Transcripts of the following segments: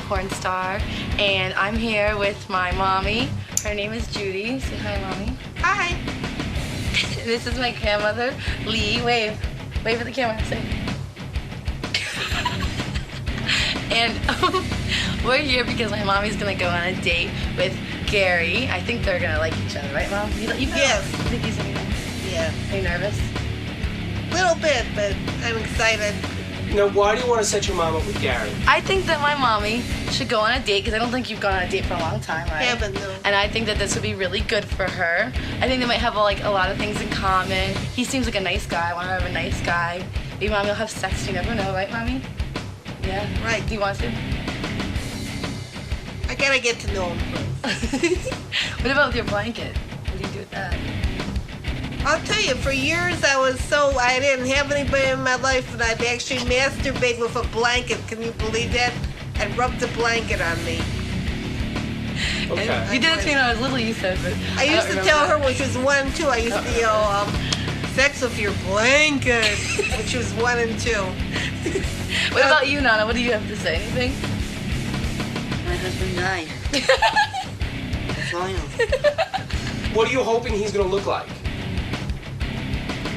porn star, and I'm here with my mommy. Her name is Judy. Say hi, mommy. Hi. This is my grandmother, Lee. Wave at the camera. Say. And we're here because my mommy's gonna go on a date with Carey. I think they're gonna like each other, right, Mom? Yes. You think he's gonna be nice? Yeah. Are you nervous? Little bit, but I'm excited. Now, why do you want to set your mom up with Gary? I think that my mommy should go on a date because I don't think you've gone on a date for a long time, right? Haven't, no. And I think that this would be really good for her. I think they might have a lot of things in common. He seems like a nice guy. I want her to have a nice guy. Maybe Mommy will have sex. You never know, right, Mommy? Yeah. Right. Do you want to? I gotta get to know him first. What about with your blanket? What do you do with that? I'll tell you, for years I didn't have anybody in my life, and I'd actually masturbate with a blanket. Can you believe that? I'd rub the blanket on me. Okay. And you did it to me when I was little, you said, but I used don't to tell remember her when she was 1 and 2, I used to yell, sex with your blanket, when she was 1 and 2. What about you, Nana? What do you have to say? Anything? My husband died. That's all I know. What are you hoping he's going to look like?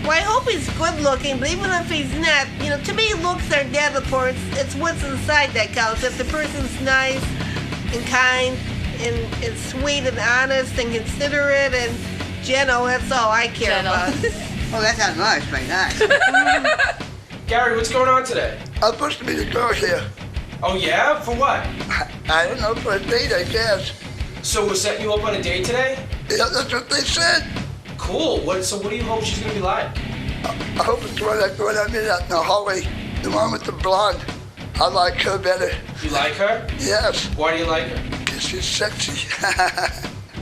Well, I hope he's good looking, but even if he's not, to me looks aren't that important. It's what's inside that counts. If the person's nice and kind and sweet and honest and considerate and gentle, that's all I care about. Oh, that sounds nice, very nice. Gary, what's going on today? I'm supposed to be the girl here. Oh, yeah? For what? I don't know, for a date, I guess. So we're setting you up on a date today? Yeah, that's what they said. Cool. So what do you hope she's going to be like? I hope it's one I met out in the hallway, the one with the blonde. I like her better. You like her? Yes, Why do you like her? because she's sexy.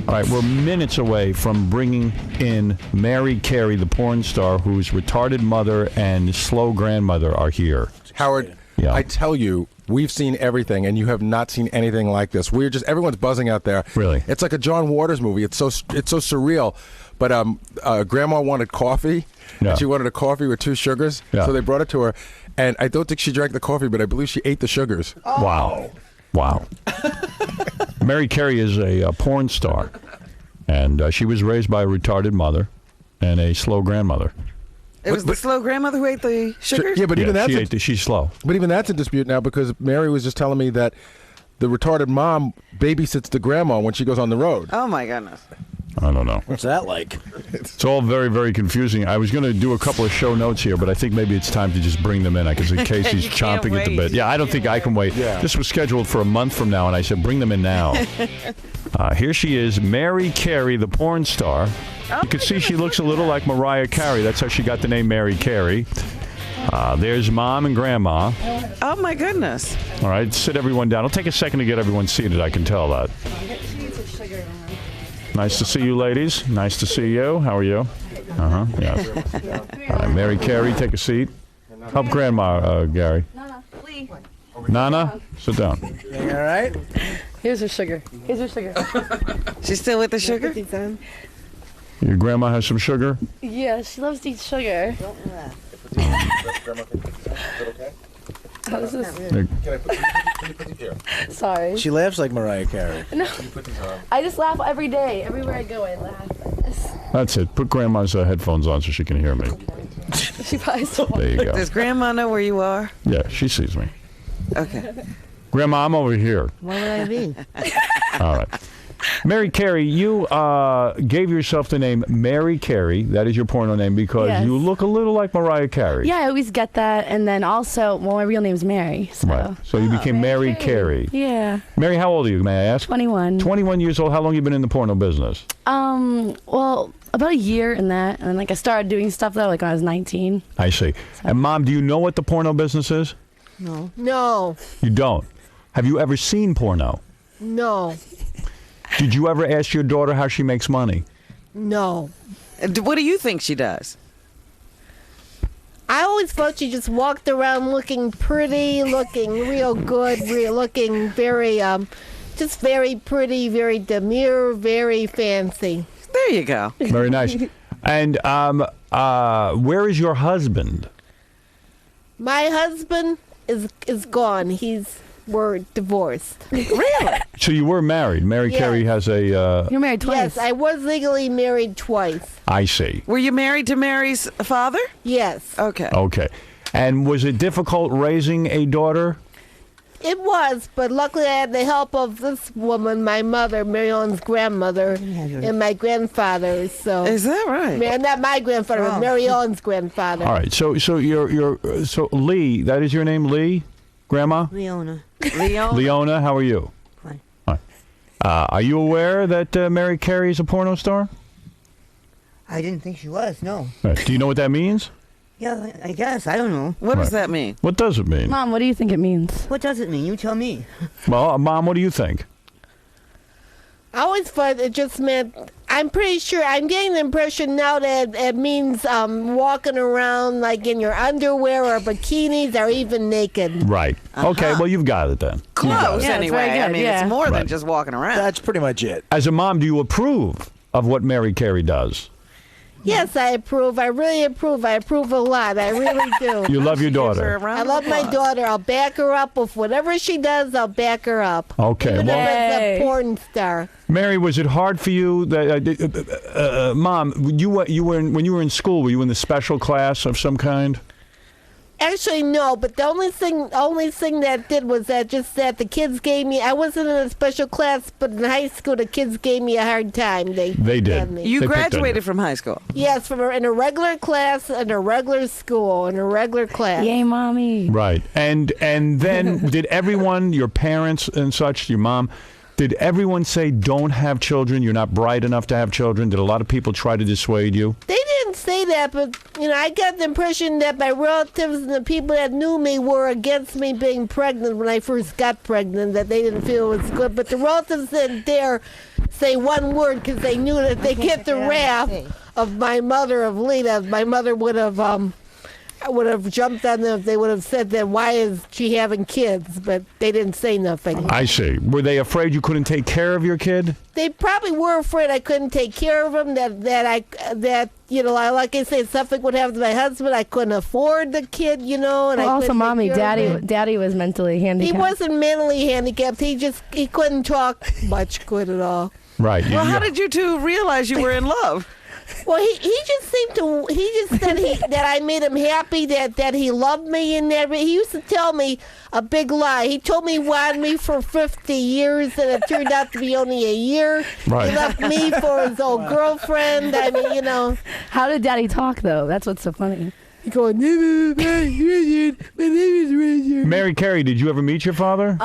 All right, we're minutes away from bringing in Mary Carey, the porn star, whose retarded mother and slow grandmother are here. Howard, Yeah. I tell you, we've seen everything, and you have not seen anything like this. Everyone's buzzing out there. Really? It's like a John Waters movie. It's so surreal. But Grandma wanted coffee. Yeah. And she wanted a coffee with 2 sugars. Yeah. So they brought it to her, and I don't think she drank the coffee, but I believe she ate the sugars. Wow. Mary Carey is a porn star, and she was raised by a retarded mother and a slow grandmother. It was the slow grandmother who ate the sugars? Yeah, but even that's she's slow. But even that's in dispute now because Mary was just telling me that the retarded mom babysits the grandma when she goes on the road. Oh, my goodness. I don't know. What's that like? It's all very, very confusing. I was going to do a couple of show notes here, but I think maybe it's time to just bring them in because Casey's You can't chomping at the wait. bit. Yeah, I don't think I can wait. Yeah. This was scheduled for a month from now, and I said, bring them in now. Here she is, Mary Carey, the porn star. You can see she looks a little like Mariah Carey. That's how she got the name Mary Carey. There's Mom and Grandma. Oh, my goodness. All right, sit everyone down. It'll take a second to get everyone seated, I can tell that. Nice to see you, ladies. Nice to see you. How are you? Uh-huh, yes. All right, Mary Carey, take a seat. Help Grandma, Gary. Nana, Lee. Nana, sit down. You all right? Here's her sugar. She's still with the sugar? Your grandma has some sugar? Yeah, she loves to eat sugar. How is this? Sorry. She laughs like Mariah Carey. No, I just laugh every day. Everywhere I go, I laugh at this. That's it. Put Grandma's headphones on so she can hear me. She probably still There you go. Does Grandma know where you are? Yeah, she sees me. Okay. Grandma, I'm over here. What would I be? All right. Mary Carey, you gave yourself the name Mary Carey. That is your porno name because Yes. you look a little like Mariah Carey. Yeah, I always get that. And then also, well, my real name's Mary. So. Right. So you became Mary Carey. Yeah. Mary, how old are you, may I ask? 21. 21 years old. How long have you been in the porno business? Well, about a year in that. And then, I started doing stuff, though, when I was 19. I see. And, Mom, do you know what the porno business is? No. You don't. Have you ever seen porno? No. Did you ever ask your daughter how she makes money? No. What do you think she does? I always thought she just walked around looking pretty, looking real good, looking very, just very pretty, very demure, very fancy. There you go. Very nice. And where is your husband? My husband is gone. He's were divorced. Really? So you were married. Mary Yes. Carey has a. You're married twice. Yes, I was legally married twice. I see. Were you married to Mary's father? Yes. Okay. Okay. And was it difficult raising a daughter? It was, but luckily I had the help of this woman, my mother, Mary Ellen's grandmother, and my grandfather. So Is that right? not my grandfather, but Mary Ellen's grandfather. All right. So Lee, that is your name, Lee? Grandma? Leona. Leon? Leona, how are you? Fine. All right. Are you aware that Mary Carey is a porno star? I didn't think she was, no. Do you know what that means? Yeah, I guess. I don't know. What does Right. that mean? What does it mean? Mom, what do you think it means? What does it mean? You tell me. Well, Mom, what do you think? I always thought it just meant, I'm pretty sure, I'm getting the impression now that it means walking around like in your underwear or bikinis or even naked. Right. Okay, well, you've got it then. Close, Yeah, it's anyway. very I good, mean, yeah. it's more than Right. just walking around. That's pretty much it. As a mom, do you approve of what Mary Carey does? Yes, I approve. I really approve. I approve a lot. I really do. You love your Gives her daughter. a round I of love my applause. daughter. I'll back her up with whatever she does. I'll back her up. Okay, Even well- if it's Yay. a porn star. Mary, was it hard for you that, Mom, you were when you were in school, were you in the special class of some kind? Actually, no. But the only thing that did was that the kids gave me. I wasn't in a special class, but in high school, the kids gave me a hard time. They did. had me. You They picked on you. graduated from high school. Yes, in a regular class, in a regular school, in a regular class. Yay, mommy. Right. And then did everyone, your parents and such, your mom, did everyone say don't have children? You're not bright enough to have children? Did a lot of people try to dissuade you? They didn't say that, but I got the impression that my relatives and the people that knew me were against me being pregnant when I first got pregnant. That they didn't feel it was good, but the relatives didn't dare say one word because they knew that if they get the wrath of my mother, of Lita, my mother would have jumped on them if they would have said that, why is she having kids? But they didn't say nothing. I see. Were they afraid you couldn't take care of your kid? They probably were afraid I couldn't take care of him. Like I say, something would happen to my husband. I couldn't afford the kid, and Well, I also, couldn't take mommy, care of him. daddy was mentally He handicapped. wasn't mentally handicapped. He couldn't talk much good at all. Right. Well, how did you two realize you were in love? Well, he just seemed to. He just said that I made him happy. That he loved me and that he used to tell me a big lie. He told me he wanted me for 50 years, and it turned out to be only a year. Right. He left me for his old girlfriend. I mean, How did daddy talk, though? That's what's so funny. He going, my name is Richard. Mary Carey, did you ever meet your father?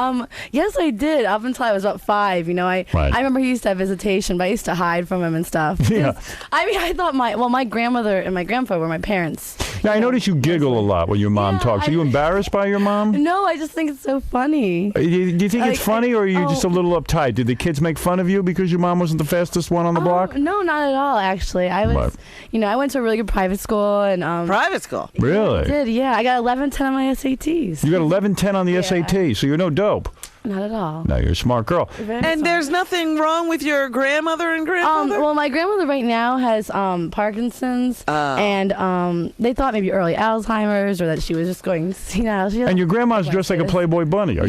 Yes, I did. Up until I was about 5. I remember he used to have visitation, but I used to hide from him and stuff. Yeah. I mean, I thought my grandmother and my grandfather were my parents. Now, I notice you giggle a lot when your mom talks. Are you embarrassed by your mom? No, I just think it's so funny. Do you think it's funny, or are you just a little uptight? Did the kids make fun of you because your mom wasn't the fastest one on the block? No, not at all, actually. I was, I went to a really good private school. And Private school? Really? I did, yeah. I got 11-10 on my SATs. You got 11-10 on the SAT, so you're no dope. Not at all. No, you're a smart girl. And there's nothing wrong with your grandmother and grandfather? Well, my grandmother right now has Parkinson's, and they thought maybe early Alzheimer's or that she was just going senile. And your grandma's dressed like a Playboy bunny. Were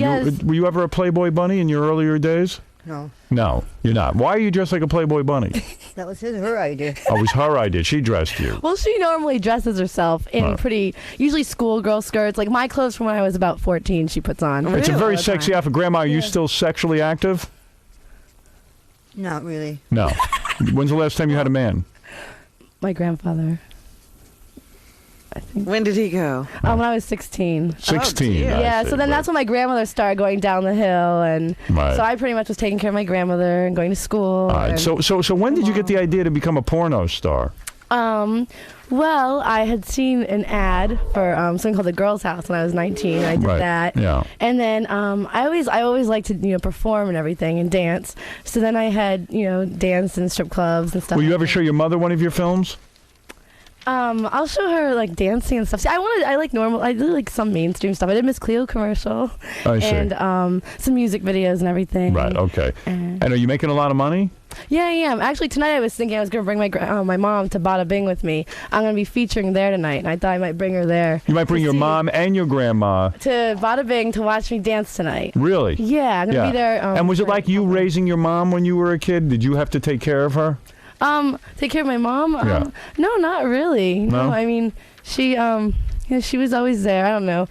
you ever a Playboy bunny in your earlier days? No. No, you're not. Why are you dressed like a Playboy bunny? That was her idea. Oh, it was her idea. She dressed you. Well, she normally dresses herself in usually schoolgirl skirts. Like my clothes from when I was about 14, she puts on. It's a very sexy outfit. Grandma, are you still sexually active? Not really. No. When's the last time you had a man? My grandfather. I think. When did he go? When I was 16. 16. Yeah, so then that's when my grandmother started going down the hill, and so I pretty much was taking care of my grandmother and going to school. All right. So when did you get the idea to become a porno star? Well, I had seen an ad for something called The Girls House when I was 19. I did that. Yeah. And then I always liked to perform and everything and dance. So then I had danced in strip clubs and stuff. Will you ever show your mother one of your films? I'll show her like dancing and stuff. See, I do like some mainstream stuff. I did Miss Cleo commercial. I see. And some music videos and everything. Right. Okay. And are you making a lot of money? Yeah, I am. Actually, tonight I was thinking I was going to bring my mom to Bada Bing with me. I'm going to be featuring there tonight, and I thought I might bring her there. You might bring your mom and your grandma. To Bada Bing to watch me dance tonight. Really? Yeah, I'm going to be there. And was it like you raising your mom when you were a kid? Did you have to take care of her? Take care of my mom? Yeah. No, not really. No? I mean, she she was always there. I don't know.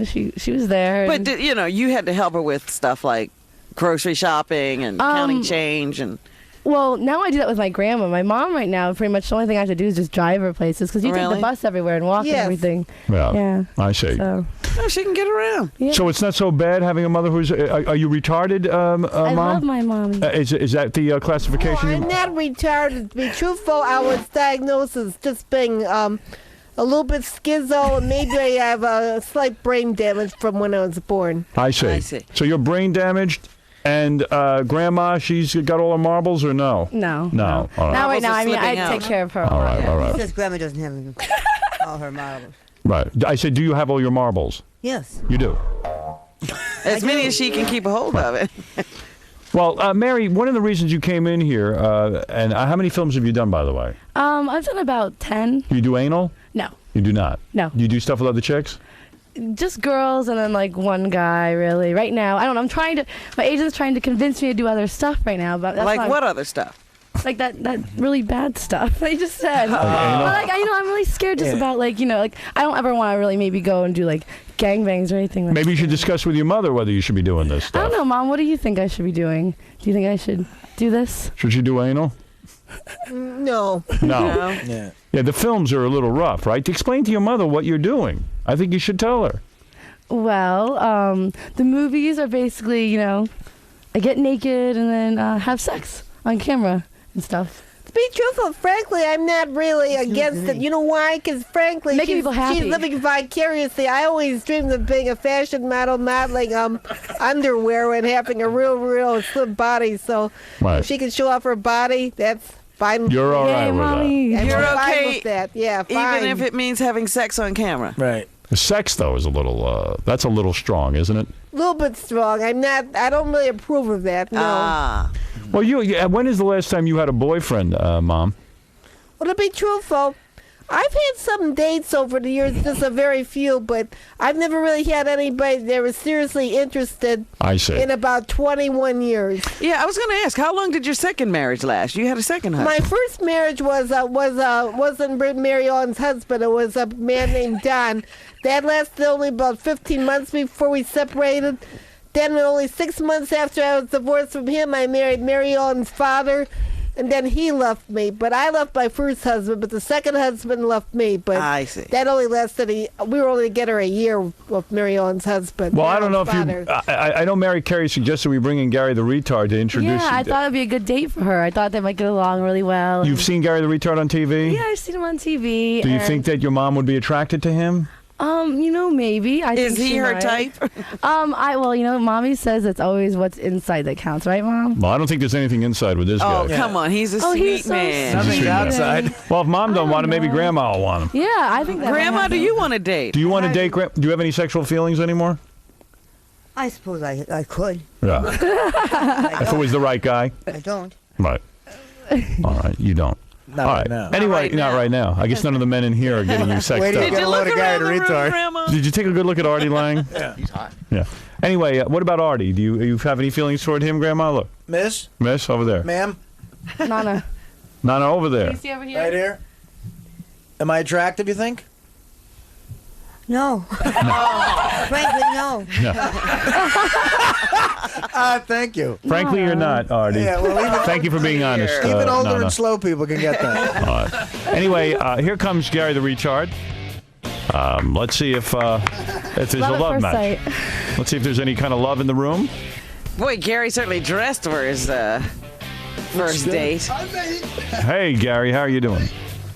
She was there. But you had to help her with stuff like grocery shopping and counting change and. Well, now I do that with my grandma. My mom right now, pretty much the only thing I have to do is just drive her places because you take the bus everywhere and walk and everything. Yeah, I see. So. Oh, she can get around. Yeah. So it's not so bad having a mother who's. Are you retarded, Mom? I love my mom. Is that the classification? I'm not retarded. To be truthful, I was diagnosed as just being a little bit schizo, and maybe I have a slight brain damage from when I was born. I see. So you're brain damaged. And Grandma, she's got all her marbles, or no? No. No. All right. Not right now. I mean, I take care of her. All right. Says Grandma doesn't have all her marbles. Right. I said, do you have all your marbles? Yes. You do. As many as she can keep a hold of it. Well, Mary, one of the reasons you came in here, and how many films have you done, by the way? I've done about 10. You do anal? No. You do not? No. Do you do stuff with other chicks? Just girls and then like one guy, really. Right now, I don't know. My agent's trying to convince me to do other stuff right now. But that's like what other stuff? Like that really bad stuff I just said. But like, I'm really scared just about like, I don't ever want to really maybe go and do like gangbangs or anything like that. Maybe you should discuss with your mother whether you should be doing this stuff. I don't know, Mom. What do you think I should be doing? Do you think I should do this? Should you do anal? No. No. Yeah, the films are a little rough, right? Explain to your mother what you're doing. I think you should tell her. Well, the movies are basically, I get naked and then have sex on camera and stuff. To be truthful, frankly, I'm not really against it. You know why? Because frankly, Making people happy. She's living vicariously. I always dreamed of being a fashion model, modeling underwear and having a real slim body. So if she can show off her body, that's fine. You're all right with Mommy. that. You're fine okay with that. Yeah, fine. Even if it means having sex on camera. Right. The sex, though, is a little, that's a little strong, isn't it? A little bit strong. I don't really approve of that, no. Well, when is the last time you had a boyfriend, Mom? Well, to be truthful, I've had some dates over the years, just a very few, but I've never really had anybody that was seriously interested. I see. In about 21 years. Yeah, I was going to ask, how long did your second marriage last? You had a second husband. My first marriage wasn't Mary Ellen's husband. It was a man named Don. That lasted only about 15 months before we separated. Then only 6 months after I was divorced from him, I married Mary Ellen's father. And then he left me, but I left my first husband, but the second husband left me. But I see. That only lasted we were only together a year with Mary Ellen's husband. Well, I don't know if you. I know Mary Carey suggested we bring in Gary the Retard to introduce. Yeah, I thought it'd be a good date for her. I thought they might get along really well. You've seen Gary the Retard on TV? Yeah, I've seen him on TV. Do you think that your mom would be attracted to him? Maybe. Is he her type? Mommy says it's always what's inside that counts, right, Mom? Well, I don't think there's anything inside with this guy. Oh, come on. He's a sweet he's so man. Nothing outside. Well, if Mom don't want him, maybe Grandma will want him. Yeah, I think that. Grandma, do you want to date? Do you want to date? Do you have any sexual feelings anymore? I suppose I could. Yeah. If it was the right guy. I don't. Right. All right. You don't. Not All right right. now. Anyway, not right now. I guess none of the men in here are getting you sexed Wait till up. you get a load of Gary the Retard. Grandma? Did you take a good look at Artie Lang? Yeah. He's hot. Yeah. Anyway, what about Artie? Do you have any feelings toward him, Grandma? Look. Miss, Over there. ma'am, Nana. Nana, over there. See over here? right here. Am I attractive, you think? No. Frankly, no. Thank you. Frankly, you're not, Artie. Yeah, well, even, Thank you for being honest. even older Nana. and slow people can get that. All right. Anyway, here comes Gary the Retard. Let's see if there's a love match. Let's see if there's any kind of love in the room. Boy, Gary certainly dressed for his first date. Hey, Gary, how are you doing?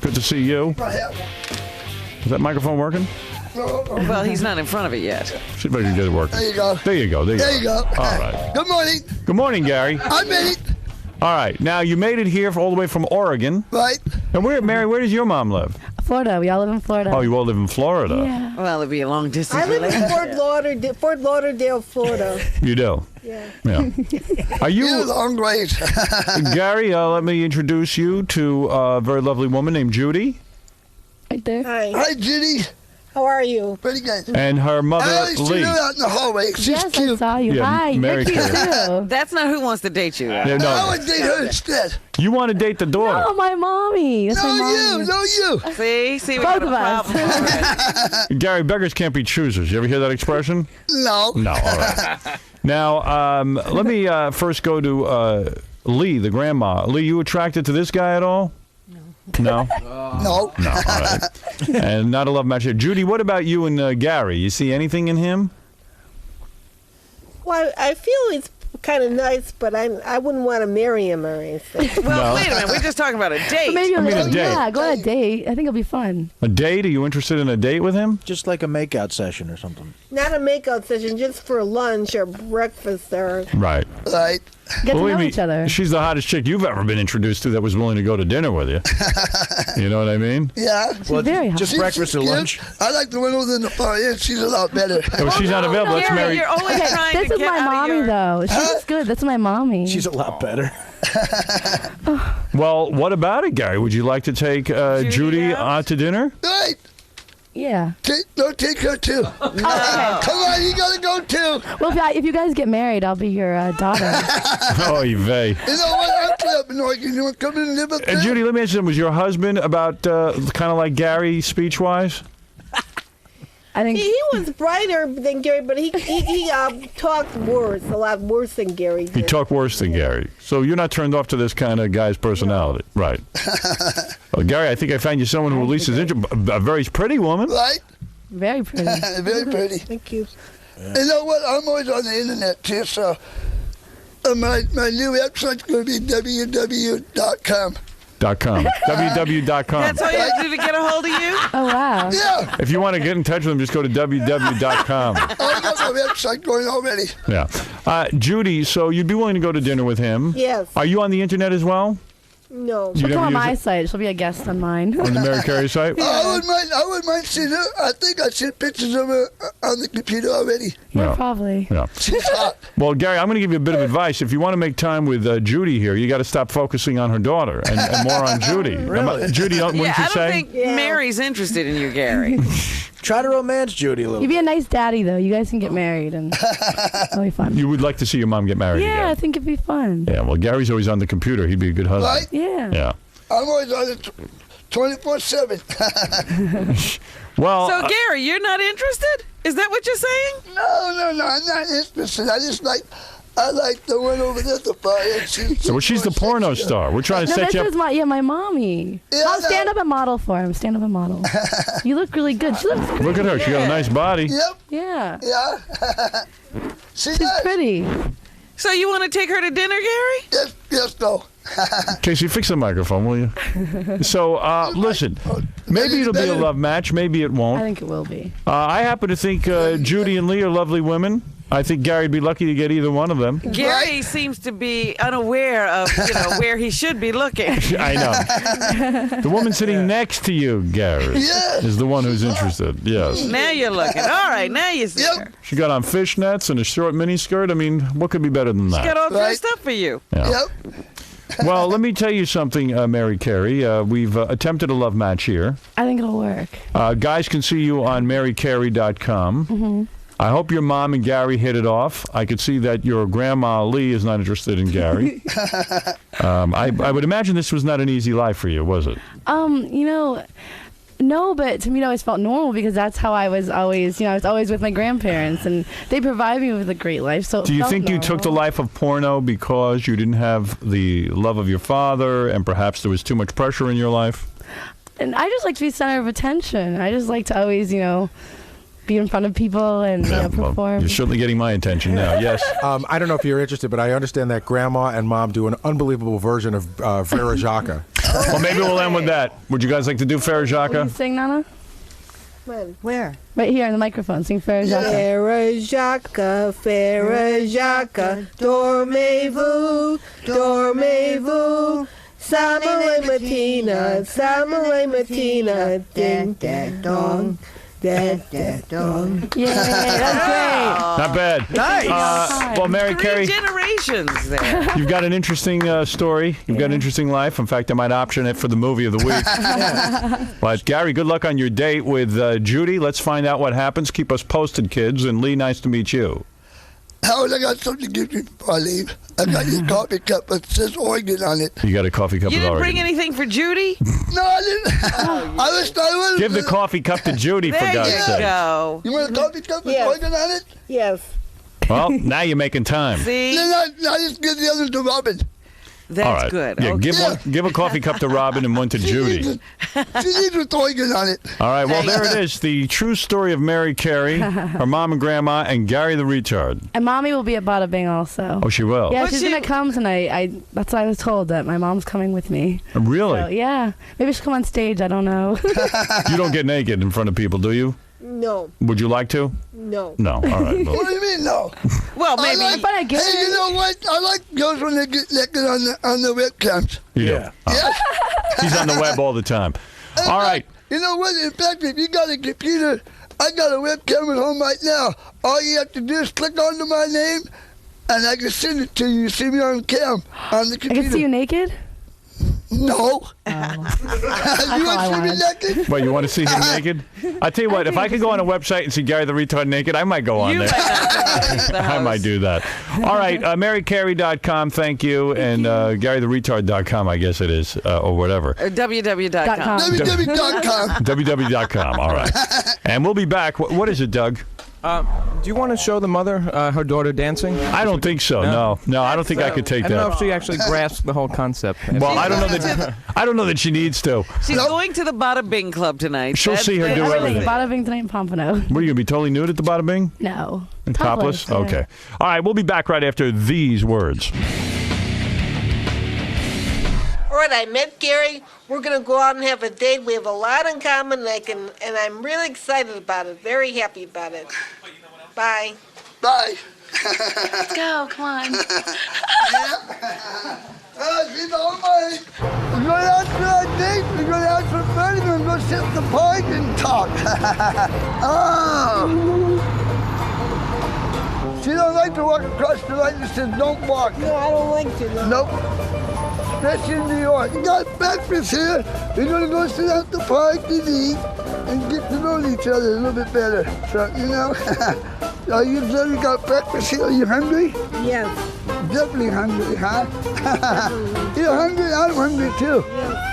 Good to see you. Is that microphone working? Well, he's not in front of it yet. See if I can get it working. There you go. There you go. There you go. All right. Good morning. Good morning, Gary. I made it. All right. Now, you made it here all the way from Oregon. Right. And Mary, where does your mom live? Florida. We all live in Florida. Oh, you all live in Florida. Yeah. Well, it'd be a long distance. I live in Fort Lauderdale, Florida. You do? Yeah. Are you long ways. Gary, let me introduce you to a very lovely woman named Judy. Right there. Hi, Judy. How are you? Pretty good. And her mother, I used to Lee. live out in the hallway. She's Yes, cute. I saw you. Yeah, Hi, Mary you're cute Carey. too. That's not who wants to date you. Yeah, no. I would date her instead. You want to date the daughter? Oh, my mommy. That's my mommy. No, you. See, we Both got a of us. problem already. Gary, beggars can't be choosers. You ever hear that expression? No. No, all right. Now, let me first go to Lee, the grandma. Lee, you attracted to this guy at all? No? No. No, all right. And not a love match here. Judy, what about you and Gary? You see anything in him? Well, I feel he's kind of nice, but I wouldn't want to marry him or anything. Well, wait a minute. We're just talking about a date. But maybe I mean, a date. Yeah, go on a date. I think it'll be fun. A date? Are you interested in a date with him? Just like a makeout session or something. Not a makeout session, just for lunch or breakfast or. Right. Right. Get to Believe know me, each other. she's the hottest chick you've ever been introduced to that was willing to go to dinner with you. You know what I mean? Yeah. She's very hot. Just breakfast or cute. lunch. I like the one who's in the far end. She's a lot better. If she's not available, let's Gary, marry. you're always trying This to is get my out of mommy, your... though. She's good. That's my mommy. She's a lot better. Well, what about it, Gary? Would you like to take Judy out to dinner? Right. Yeah. Don't take her too. Oh, okay. Come on, you gotta go too. Well, if you guys get married, I'll be your daughter. Oh, Yvette. You know what? I'm up in Oregon. You want to come in and live up there? Judy, let me ask you something. Was your husband about kind of like Gary speech-wise? I think He was brighter than Gary, but he talked worse, a lot worse than Gary did. He talked worse than Gary. So you're not turned off to this kind of guy's personality. Right. Well, Gary, I think I found you someone who at least is a very pretty woman. Right? very pretty. Very pretty. Thank you. You know what? I'm always on the internet too, so my new website's going to be www.com. www.com. That's all you have to do to get a hold of you? Oh, wow. Yeah. If you want to get in touch with him, just go to www.com. I got my website going already. Yeah. Judy, so you'd be willing to go to dinner with him? Yes. Are you on the internet as well? No. She'll You come on never use my it? site. She'll be a guest on mine. On the Mary Carey site? I wouldn't mind seeing her. I think I seen pictures of her on the computer already. Yeah. Probably. Yeah. She's hot. Well, Gary, I'm going to give you a bit of advice. If you want to make time with Judy here, you got to stop focusing on her daughter and more on Judy. Really? Judy, wouldn't Yeah, you I don't say? think Mary's interested in you, Gary. Try to romance Judy a little. You'd be a nice daddy, though. You guys can get married, and it'll be fun. You would like to see your mom get married Yeah, I again. think it'd be fun. Yeah, well, Gary's always on the computer. He'd be a good husband. Right? Yeah. Yeah. I'm always on it 24/7. Well, So, Gary, you're not interested? Is that what you're saying? No, I'm not interested. I like the one over there at the bar. so she's the porno star. We're trying to No, set this you up. is my mommy. Yeah, Mom, no. stand up and model for him. Stand up and model. You look really good. She looks great. Look at her. She got a nice body. Yep. Yeah. Yeah. She's pretty. So you want to take her to dinner, Gary? Yes, no. Casey, fix the microphone, will you? So, listen, maybe it'll be a love match. Maybe it I won't. think it will be. I happen to think Judy and Lee are lovely women. I think Gary'd be lucky to get either one of them. Gary seems to be unaware of, where he should be looking. I know. The woman sitting next to you, Gary, is the one who's interested. Yes. Now you're looking. All right, now you see her. She got on fishnets and a short miniskirt. I mean, what could be better than She got that? all dressed up for you. Yeah. Yep. Well, let me tell you something, Mary Carey. We've attempted a love match here. I think it'll work. Guys can see you on marycarey.com. Mm-hmm. I hope your mom and Gary hit it off. I could see that your grandma Lee is not interested in Gary. I would imagine this was not an easy life for you, was it? No, but to me it always felt normal because that's how I was always, I was always with my grandparents and they provided me with a great life. So it Do you felt think you took the normal. life of porno because you didn't have the love of your father and perhaps there was too much pressure in your life? And I just like to be center of attention. I just like to always, be in front of people and Well, perform. you're certainly getting my attention now. Yes. I don't know if you're interested, but I understand that Grandma and Mom do an unbelievable version of Vera Jacques. Well, maybe we'll end with that. Would you guys like to do Farrah Will you Jacques? sing, Nana? Where? Right here on the microphone. Sing Farrah Jacques. Farrah Jacques, dormez-vous, Summer Martina, Summer Martina, ding ding dong. Yeah, that's great. Not bad. Nice. Well, Mary Carey, generations there. you've got an interesting story. You've got an interesting life. In fact, I might option it for the movie of the week. But Gary, good luck on your date with Judy. Let's find out what happens. Keep us posted, kids. And Lee, nice to meet you. Howard, I got something to give you before I leave. I got this coffee cup that says Oregon on it. You got a coffee cup You with didn't Oregon. bring anything for Judy? No, I didn't. I was Give the coffee cup to Judy, for There God's you sake. go. You want a coffee cup with Yes. Oregon on it? Yes. Well, now you're making time. See? Then I just give the others to Robin. That's All right. good. Yeah, Okay. give a coffee cup to Robin and one to Judy. She needs with Oregon on it. All right, well, there it is. The true story of Mary Carey, her mom and grandma, and Gary the retard. And Mommy will be at Bada Bing also. Oh, she will? Yeah, But she's she- going to come tonight. That's what I was told, that my mom's coming with me. Really? So, yeah. Maybe she'll come on stage. I don't know. You don't get naked in front of people, do you? No. Would you like to? No. No. All right. Well, What do you mean, no? Well, I maybe. like, But I get hey, it. you know what? I like girls when they get naked on the webcams. you Yeah. do. Yeah. He's on the web all the time. All right. You know what? In fact, if you got a computer, I got a webcam at home right now. All you have to do is click onto my name, and I can send it to you. You see me on cam on the I computer. can see you naked? No. You all want to see me wanted. naked? Well, you want to see him naked? I tell you what, if I could go on a website and see Gary the retard naked, I might go on You there. might not leave the I house. might do that. All right, MaryCarey.com, thank you, and GaryTheRetard.com, I guess it is, or whatever. Or www.com. www.com. www.com, all right. And we'll be back. What is it, Doug? Do you want to show the mother her daughter dancing? I don't think so. No, I don't think I could take I don't know that. if she actually grasped the whole concept. Well, I don't know that she needs to. She's going to the Bada Bing Club tonight. She'll see her do everything. Bada Bing tonight in Pompano. What, are you going to be totally nude at the Bada Bing? No. And topless? yeah. Okay. All right, we'll be back right after these words. All right, I met Gary. We're gonna go out and have a date. We have a lot in common, and I'm really excited about it. Very happy about it. Bye. Bye. Let's go. Come on. She's all mine. We're going out for a date. We're going out for fun. We're going to sit at the park and talk. Oh. She don't like to walk across the light. She says, don't walk. No, I don't like to. No. Nope. Especially in New York. We got breakfast here. We're going to go sit at the park and eat and get to know each other a little bit better. So, you know, are you glad we got breakfast here? Are you hungry? Yes. Definitely hungry, huh? You're hungry? I'm hungry too.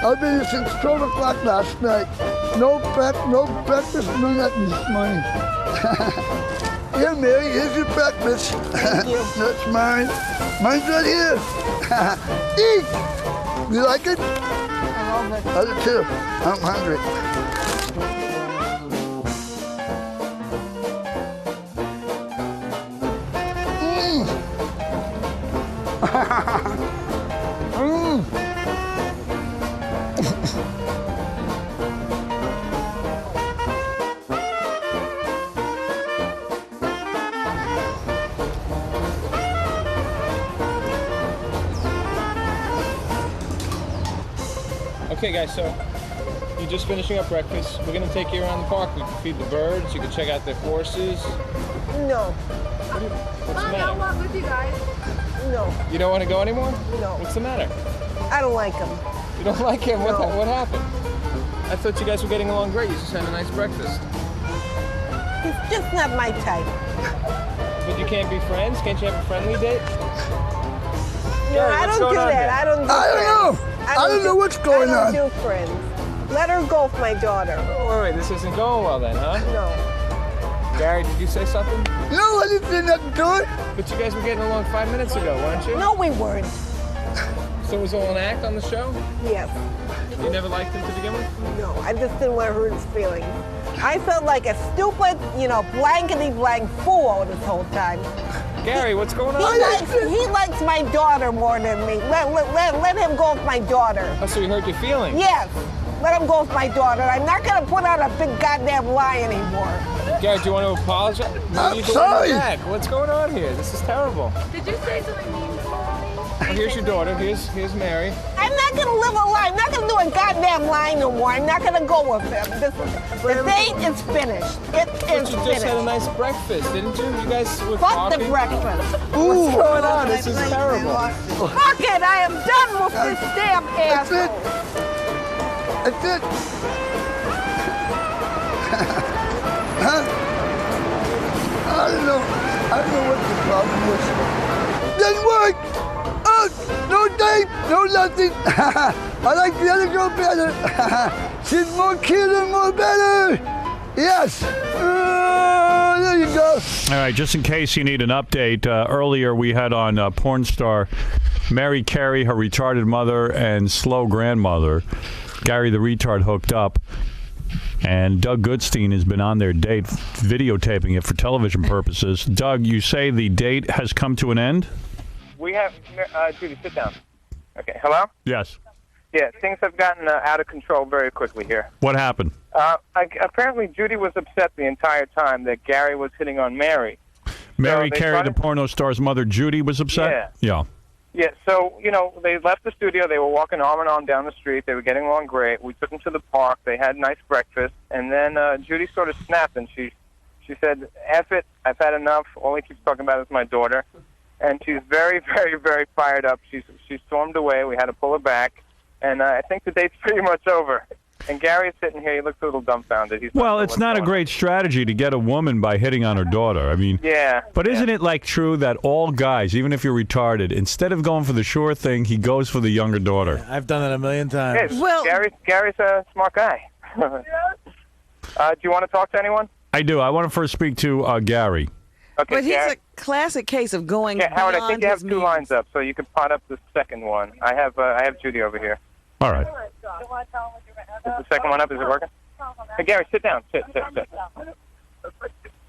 I've been here since 12 o'clock last night. No breakfast, no nothing this morning. Here, Mary, here's your breakfast. Thank you. That's mine. Mine's right here. Eat! You like it? I love it. I do too. I'm hungry. Okay, guys, so you're just finishing up breakfast. We're going to take you around the park. We can feed the birds. You can check out their horses. No. What's the matter? with you guys. No. You don't want to go anymore? No. What's the matter? I don't like them. You don't like him? No. What happened? I thought you guys were getting along great. You just had a nice breakfast. It's just not my type. But you can't be friends? Can't you have a friendly date? No, Gary, I what's don't going do on that. here? I don't do I don't friends. know. I don't know what's going I on. don't do friends. Let her go with my daughter. Wait, this isn't going well then, huh? No. Gary, did you say something? No, I didn't say nothing to her. But you guys were getting along 5 minutes ago, weren't you? No, we weren't. So it was all an act on the show? Yes. You never liked him to begin with? No, I just didn't want to hurt his feelings. I felt like a stupid, blankety blank fool all this whole time. Gary, what's going on? He likes my daughter more than me. Let him go with my daughter. Oh, so he hurt your feelings? Yes, let him go with my daughter. I'm not going to put on a big goddamn lie anymore. Gary, do you want to apologize? I'm You go in the sorry. back. What's going on here? This is terrible. Did you say something mean? Well, here's your daughter. Here's Mary. I'm not gonna live a lie. I'm not gonna do a goddamn lie no more. I'm not gonna go with him. The date is finished. It is You just finished. had a nice breakfast, didn't you? You guys were Fuck talking. the breakfast. What's going on? This is terrible. Fuck it. I am done with this damn That's it. asshole. That's it. Huh? I don't know. I don't know what the problem was. Didn't work. Oh, no date, no nothing. I like the other girl better. She's more cute and more better. Yes. There you go. All right, just in case you need an update, earlier we had on porn star Mary Carey, her retarded mother, and slow grandmother. Gary the retard hooked up. And Doug Goodstein has been on their date, videotaping it for television purposes. Doug, you say the date has come to an end? We have, Judy, sit down. Okay, hello? Yes. Yeah, things have gotten out of control very quickly here. What happened? Apparently, Judy was upset the entire time that Gary was hitting on Mary. Mary they Carey, started- the porno star's mother, Judy, was upset? Yeah. Yeah, so, they left the studio. They were walking arm in arm down the street. They were getting along great. We took them to the park. They had a nice breakfast. And then Judy sort of snapped, and she said, F it, I've had enough. All he keeps talking about is my daughter. And she's very, very, very fired up. She stormed away. We had to pull her back. And I think the date's pretty much over. And Gary's sitting here. He looks a little dumbfounded. He's Well, it's not a great strategy to get a woman by hitting on her daughter. I mean, yeah. But isn't it like true that all guys, even if you're retarded, instead of going for the sure thing, he goes for the younger daughter? I've done that a million times. Hey, Gary's a smart guy. Do you want to talk to anyone? I do. I want to first speak to Gary. Okay, But he's Gary. a classic case of going Yeah, Howard, I beyond think you have his two means. lines up, so you can pot up the second one. I have Judy over here. All right. Is the second one up? Is it working? Hey, Gary, sit down. Sit.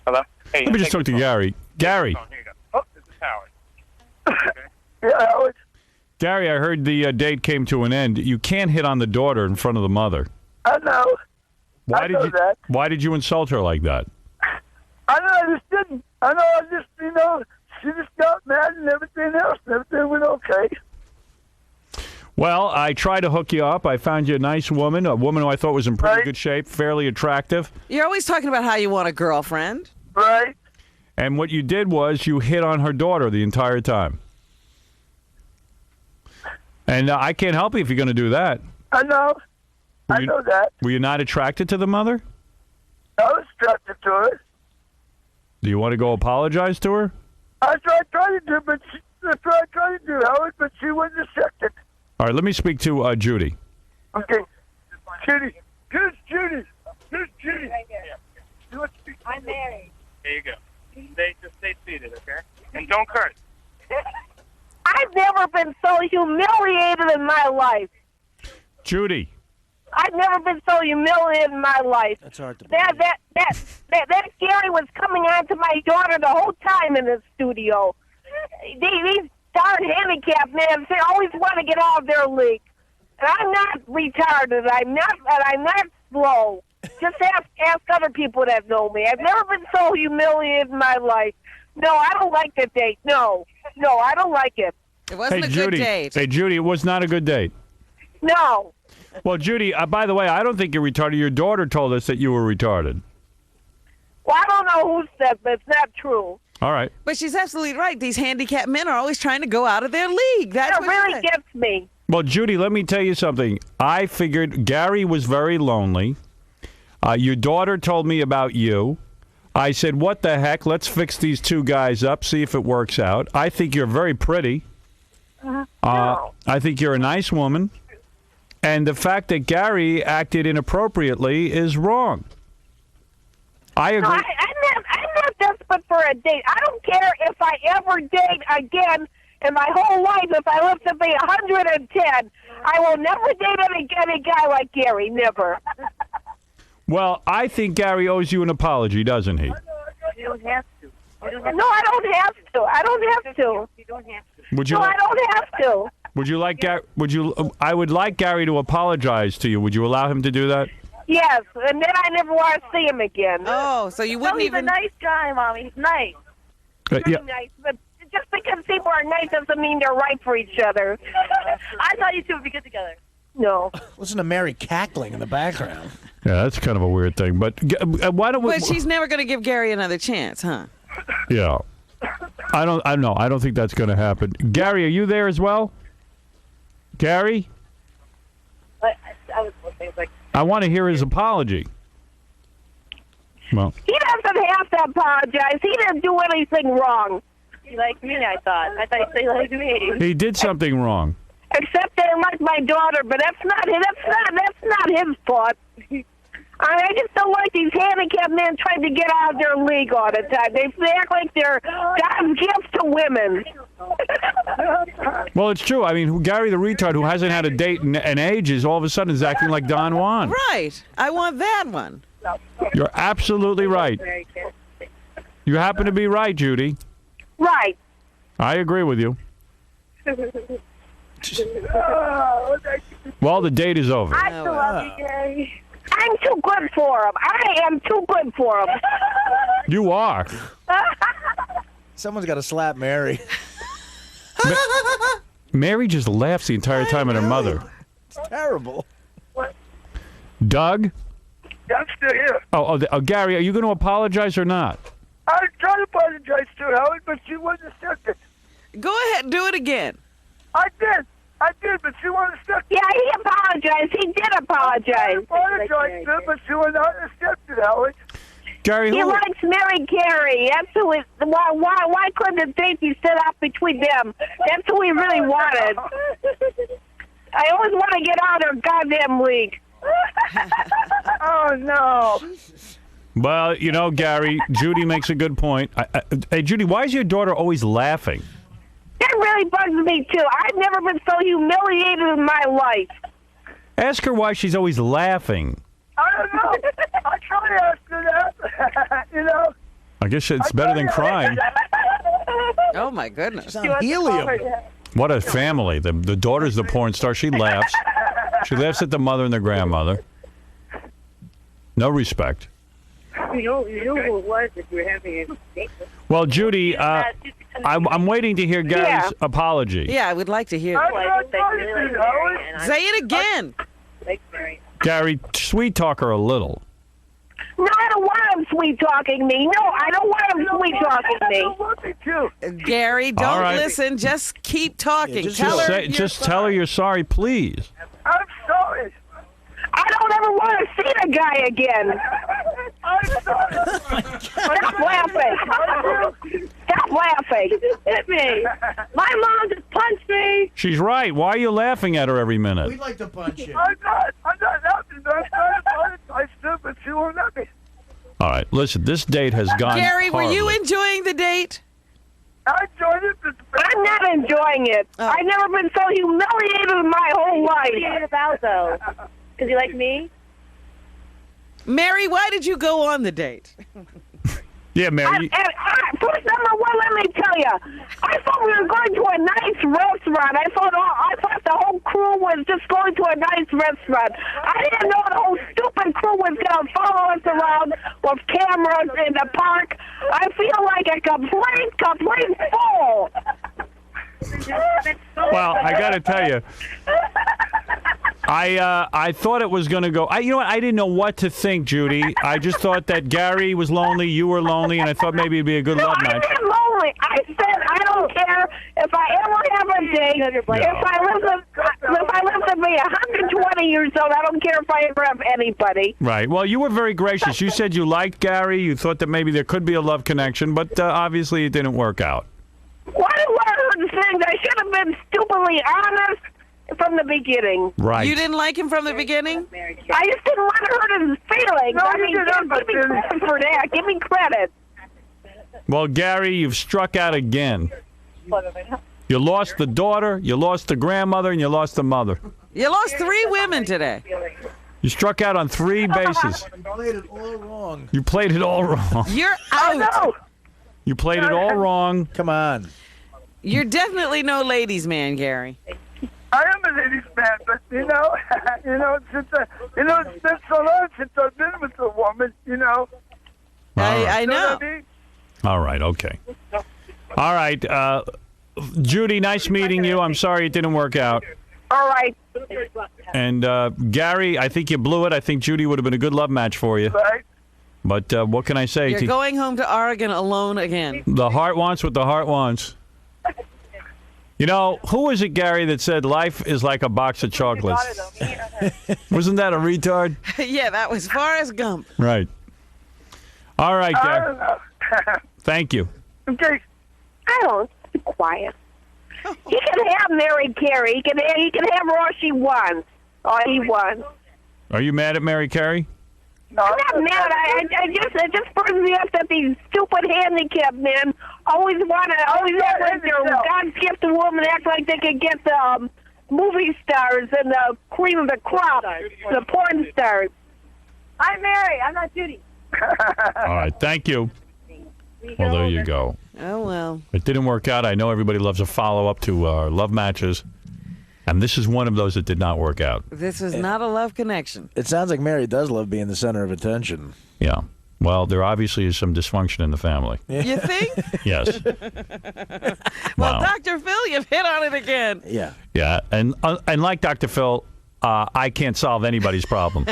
Hello? Hey, Let me just talk to Gary. Gary. Here you go. Oh, this is Howard. Yeah, Howard. Gary, I heard the date came to an end. You can't hit on the daughter in front of the mother. I know. Why did you? that. Why did you insult her like that? I just didn't. I just, she just got mad and everything else. Everything went okay. Well, I tried to hook you up. I found you a nice woman, a woman who I thought was in pretty good shape, fairly attractive. You're always talking about how you want a girlfriend. Right. And what you did was you hit on her daughter the entire time. And I can't help you if you're going to do that. I know. I know that. Were you not attracted to the mother? I was attracted to her. Do you want to go apologize to her? I tried to do, but that's what I tried to do, Howard, but she wouldn't accept it. All right, let me speak to Judy. Okay. Judy. Who's Judy? Who's Judy? I'm married. There you go. Just stay seated, okay? And don't curse. I've never been so humiliated in my life. Judy. I've never been so humiliated in my life. That's hard to That Gary was coming on to my daughter the whole time in the studio. These darn handicapped men, they always want to get out of their league. And I'm not retarded. I'm not slow. Just ask other people that know me. I've never been so humiliated in my life. No, I don't like that date. No, I don't like it. It wasn't a Judy. good date. Hey, Judy, it was not a good date. No. Well, Judy, by the way, I don't think you're retarded. Your daughter told us that you were retarded. Well, I don't know who said, but it's not true. All right. But she's absolutely right. These handicapped men are always trying to go out of their league. That's That what really gets me. Well, Judy, let me tell you something. I figured Gary was very lonely. Your daughter told me about you. I said, what the heck? Let's fix these two guys up, see if it works out. I think you're very pretty. No. I think you're a nice woman. And the fact that Gary acted inappropriately is wrong. I agree. No, I'm not desperate for a date. I don't care if I ever date again in my whole life. If I live to be 110, I will never date any guy like Gary. Never. Well, I think Gary owes you an apology, doesn't he? You don't have to. No, I don't have to. I don't have to. You don't have to. Would you? No, I don't have to. Would you like Gary? I would like Gary to apologize to you. Would you allow him to do that? Yes, and then I never want to see him again. Oh, so you wouldn't he's a nice guy, Mommy. He's nice. Yeah. Really nice, but just because people are nice doesn't mean they're right for each other. I thought you two would be good together. No. Listen to Mary cackling in the background. Yeah, that's kind of a weird thing. But why don't we? But she's never going to give Gary another chance, huh? Yeah. I don't know. I don't think that's going to happen. Gary, are you there as well? Gary? I was listening. Like, I want to hear his apology. Well, he doesn't have to apologize. He didn't do anything wrong. He liked me, I thought. I thought he liked me. he did something wrong. Except they like my daughter, but that's not his fault. I just don't like these handicapped men trying to get out of their league all the time. They act like they're God's gift to women. Well, it's true. I mean, Gary the retard, who hasn't had a date in ages, all of a sudden is acting like Don Juan. Right. I want that one. You're absolutely right. You happen to be right, Judy. Right. I agree with you. Well, the date is over. I still love you, Gary. I'm too good for him. I am too good for him. You are. Someone's got to slap Mary. Mary just laughs the entire time at her mother. It's terrible. Doug? I'm still here. Oh, Gary, are you going to apologize or not? I tried to apologize to her, Howard, but she wouldn't accept it. Go ahead, do it again. I did, but she wouldn't accept it. Yeah, he apologized. He did apologize. I apologized to her, but she would not accept it, Howard. Gary, he likes Mary Carey. That's who it, why couldn't the date be set up between them? That's who he really wanted. I always want to get out of their goddamn league. Oh, no. Well, you know, Gary, Judy makes a good point. Hey, Judy, why is your daughter always laughing? That really bugs me, too. I've never been so humiliated in my life. Ask her why she's always laughing. I don't know. I try to ask her that, you know. I guess it's better than crying. Oh, my goodness. Helium. What a family. The daughter's the porn star. She laughs. She laughs at the mother and the grandmother. No respect. You know who it was if you were having a date. Well, Judy, I'm waiting to hear Gary's apology. Yeah, I would like to hear it. Say it again. Gary, sweet talk her a little. No, I don't want him sweet-talking me. No, I don't want him sweet-talking me. Gary, don't All right. listen. Just keep talking. Just tell her you're sorry, please. I'm sorry. I don't ever want to see the guy again. I'm sorry. Stop laughing. Stop laughing. Hit me. My mom just punched me. She's right. Why are you laughing at her every minute? We'd like to punch you. I'm not laughing. I'm trying to apologize to her, but she won't let me. All right, listen, this date has gone Gary, were you horribly. enjoying the date? I enjoyed it. I'm not enjoying it. I've never been so humiliated in my whole life. What are you about, though? Because you like me? Mary, why did you go on the date? Yeah, Mary. First, number one, let me tell you, I thought we were going to a nice restaurant. I thought the whole crew was just going to a nice restaurant. I didn't know the whole stupid crew was going to follow us around with cameras in the park. I feel like a complete fool. Well, I got to tell you, I thought it was going to go. You know what? I didn't know what to think, Judy. I just thought that Gary was lonely, you were lonely, and I thought maybe it'd be a good love match. I'm not lonely. I said I don't care if I ever have a date. If I live to be 120 years old, I don't care if I ever have anybody. Right. Well, you were very gracious. You said you liked Gary. You thought that maybe there could be a love connection, but obviously it didn't work out. What are the things? I should have been stupidly honest from the beginning. Right. You didn't like him from the beginning? I just didn't want to hurt his feelings. No, I mean, give me credit for that. Give me credit. Well, Gary, you've struck out again. You lost the daughter, you lost the grandmother, and you lost the mother. You lost 3 women today. You struck out on 3 bases. You played it all wrong. You played it all wrong. You're out. You played it all wrong. Come on. You're definitely no ladies' man, Gary. I am a ladies' man, but you know, it's been so long since I've been with a woman, you know. I You know. what I mean? All right, okay. All right, Judy, nice meeting you. I'm sorry it didn't work out. All right. And Gary, I think you blew it. I think Judy would have been a good love match for you. Right. But what can I say? You're going home to Oregon alone again. The heart wants what the heart wants. You know, who was it, Gary, that said life is like a box of chocolates? Wasn't that a retard? Yeah, that was Forrest Gump. Right. All right, I Gary. don't know. Thank you. Okay. I don't. Be quiet. He can have Mary Carey. He can have her all she wants. All he wants. Are you mad at Mary Carey? No, I'm not mad. It just burns me up that these stupid handicapped men always act like they're God's gift to woman, act like they could get the movie stars and the cream of the crop, the porn stars. I'm Mary. I'm not Judy. All right, thank you. Well, there you go. Oh, well. It didn't work out. I know everybody loves a follow-up to love matches. And this is one of those that did not work out. This was not a love connection. It sounds like Mary does love being the center of attention. Yeah. Well, there obviously is some dysfunction in the family. You think? Yes. Well, Wow. Dr. Phil, you've hit on it again. Yeah. Yeah. And like Dr. Phil, I can't solve anybody's problem.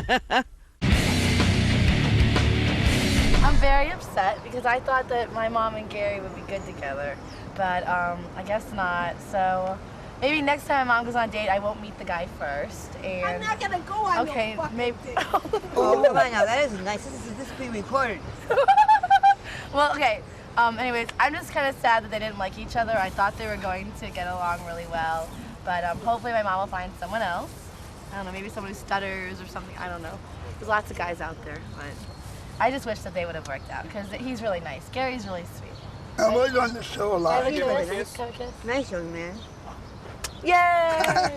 I'm very upset because I thought that my mom and Gary would be good together, but I guess not. So maybe next time my mom goes on a date, I won't meet the guy first. And I'm not gonna go on okay, no fucking maybe. date. Oh, come on now, that isn't nice. This is being recorded. Well, okay. Anyways, I'm just kind of sad that they didn't like each other. I thought they were going to get along really well, but hopefully my mom will find someone else. I don't know, maybe someone who stutters or something. I don't know. There's lots of guys out there, but I just wish that they would have worked out because he's really nice. Gary's really sweet. I was on the show a lot. Nice young man. Yay!